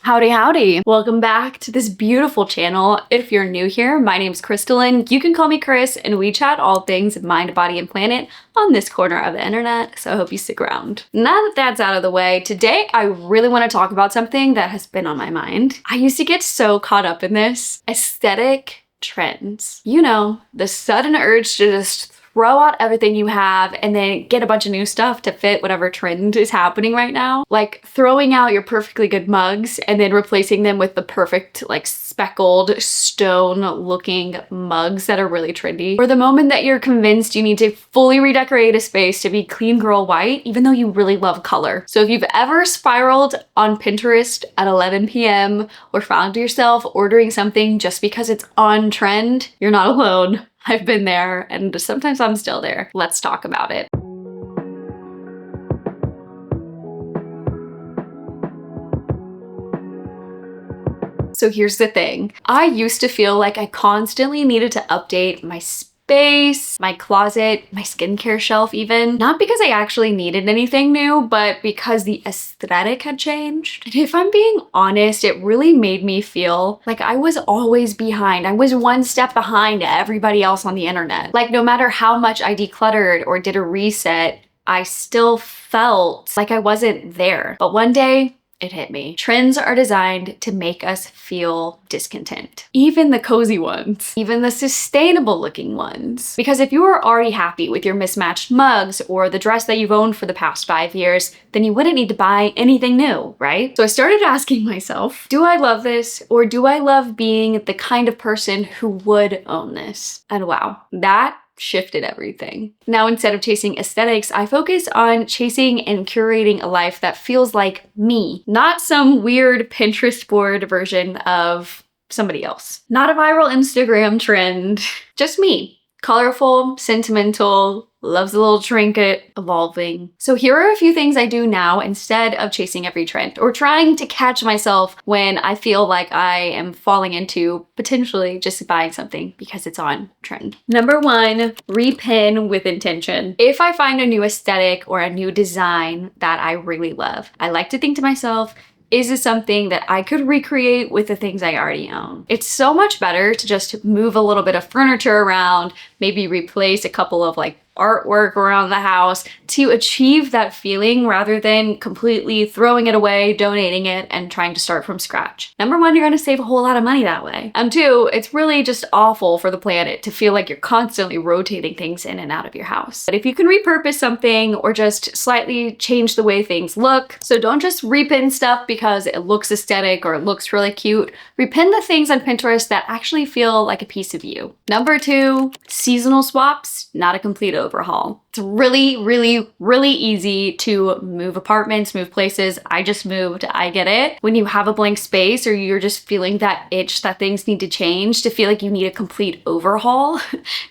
Howdy, howdy. Welcome back to this beautiful channel. If you're new here, my name's Crystalline. You can call me Chris, and we chat all things mind, body, and planet on this corner of the internet, so I hope you stick around. Now that that's out of the way, today I really want to talk about something that has been on my mind. I used to get so caught up in this aesthetic trends. You know, the sudden urge to just throw out everything you have and then get a bunch of new stuff to fit whatever trend is happening right now. Like throwing out your perfectly good mugs and then replacing them with the perfect, like speckled stone looking mugs that are really trendy. Or the moment that you're convinced you need to fully redecorate a space to be clean girl white, even though you really love color. So if you've ever spiraled on Pinterest at 11 p.m. or found yourself ordering something just because it's on trend, you're not alone. I've been there, and sometimes I'm still there. Let's talk about it. So here's the thing. I used to feel like I constantly needed to update my space, my closet, my skincare shelf even. Not because I actually needed anything new, but because the aesthetic had changed. And if I'm being honest, it really made me feel like I was always behind. I was one step behind everybody else on the internet. Like no matter how much I decluttered or did a reset, I still felt like I wasn't there. But one day, it hit me. Trends are designed to make us feel discontent. Even the cozy ones, even the sustainable looking ones. Because if you are already happy with your mismatched mugs or the dress that you've owned for the past 5 years, then you wouldn't need to buy anything new, right? So I started asking myself, do I love this, or do I love being the kind of person who would own this? And wow, that shifted everything. Now, instead of chasing aesthetics, I focus on chasing and curating a life that feels like me, not some weird Pinterest board version of somebody else. Not a viral Instagram trend, just me. Colorful, sentimental, loves a little trinket, evolving. So here are a few things I do now instead of chasing every trend or trying to catch myself when I feel like I am falling into potentially just buying something because it's on trend. Number one, repin with intention. If I find a new aesthetic or a new design that I really love, I like to think to myself, is this something that I could recreate with the things I already own? It's so much better to just move a little bit of furniture around, maybe replace a couple of like artwork around the house to achieve that feeling rather than completely throwing it away, donating it, and trying to start from scratch. Number one, you're gonna save a whole lot of money that way. And two, it's really just awful for the planet to feel like you're constantly rotating things in and out of your house. But if you can repurpose something or just slightly change the way things look, so don't just repin stuff because it looks aesthetic or it looks really cute. Repin the things on Pinterest that actually feel like a piece of you. Number two, seasonal swaps, not a complete overhaul. It's really easy to move apartments, move places. I just moved, I get it. When you have a blank space or you're just feeling that itch that things need to change, to feel like you need a complete overhaul,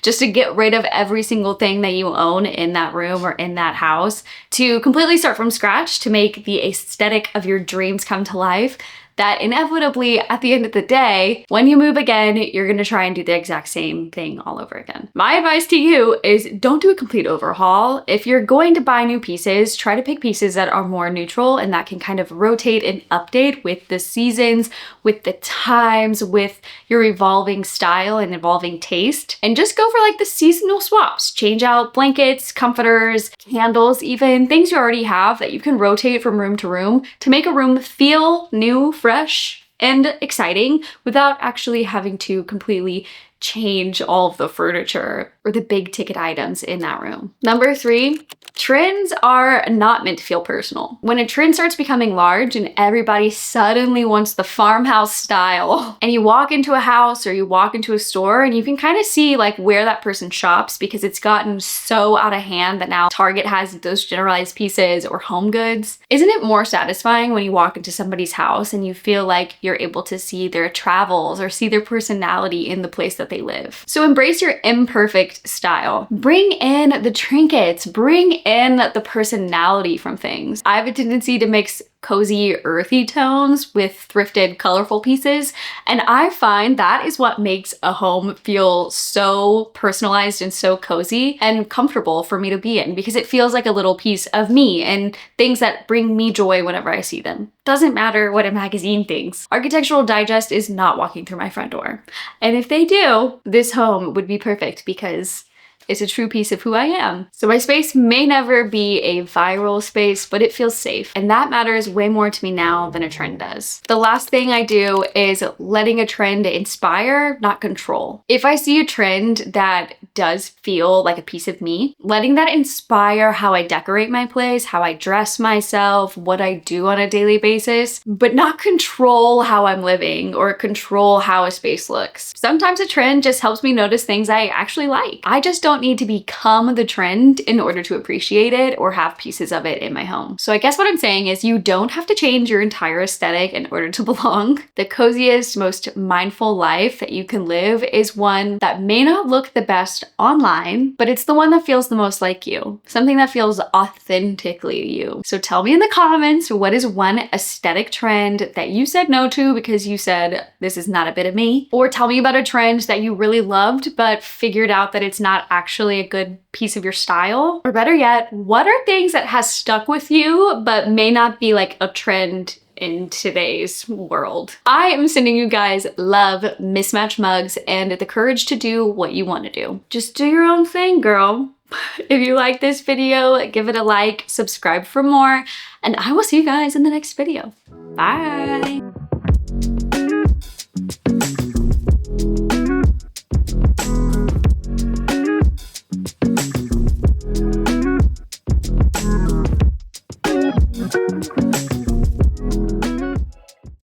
just to get rid of every single thing that you own in that room or in that house, to completely start from scratch to make the aesthetic of your dreams come to life, that inevitably at the end of the day, when you move again, you're gonna try and do the exact same thing all over again. My advice to you is don't do a complete overhaul. If you're going to buy new pieces, try to pick pieces that are more neutral and that can kind of rotate and update with the seasons, with the times, with your evolving style and evolving taste. And just go for like the seasonal swaps. Change out blankets, comforters, candles, even things you already have that you can rotate from room to room to make a room feel new, fresh, and exciting without actually having to completely change all of the furniture or the big ticket items in that room. Number three, trends are not meant to feel personal. When a trend starts becoming large and everybody suddenly wants the farmhouse style, and you walk into a house or you walk into a store and you can kind of see like where that person shops because it's gotten so out of hand that now Target has those generalized pieces or Home Goods. Isn't it more satisfying when you walk into somebody's house and you feel like you're able to see their travels or see their personality in the place that they live? So embrace your imperfect style. Bring in the trinkets, bring in the personality from things. I have a tendency to mix cozy, earthy tones with thrifted, colorful pieces. And I find that is what makes a home feel so personalized and so cozy and comfortable for me to be in, because it feels like a little piece of me and things that bring me joy whenever I see them. Doesn't matter what a magazine thinks. Architectural Digest is not walking through my front door. And if they do, this home would be perfect because it's a true piece of who I am. So my space may never be a viral space, but it feels safe. And that matters way more to me now than a trend does. The last thing I do is letting a trend inspire, not control. If I see a trend that does feel like a piece of me, letting that inspire how I decorate my place, how I dress myself, what I do on a daily basis, but not control how I'm living or control how a space looks. Sometimes a trend just helps me notice things I actually like. I just don't need to become the trend in order to appreciate it or have pieces of it in my home. So I guess what I'm saying is you don't have to change your entire aesthetic in order to belong. The coziest, most mindful life that you can live is one that may not look the best online, but it's the one that feels the most like you. Something that feels authentically you. So tell me in the comments, what is one aesthetic trend that you said no to because you said, this is not a bit of me? Or tell me about a trend that you really loved, but figured out that it's not actually a good piece of your style. Or better yet, what are things that has stuck with you, but may not be like a trend in today's world? I am sending you guys love, mismatched mugs, and the courage to do what you want to do. Just do your own thing, girl. If you like this video, give it a like, subscribe for more, and I will see you guys in the next video. Bye.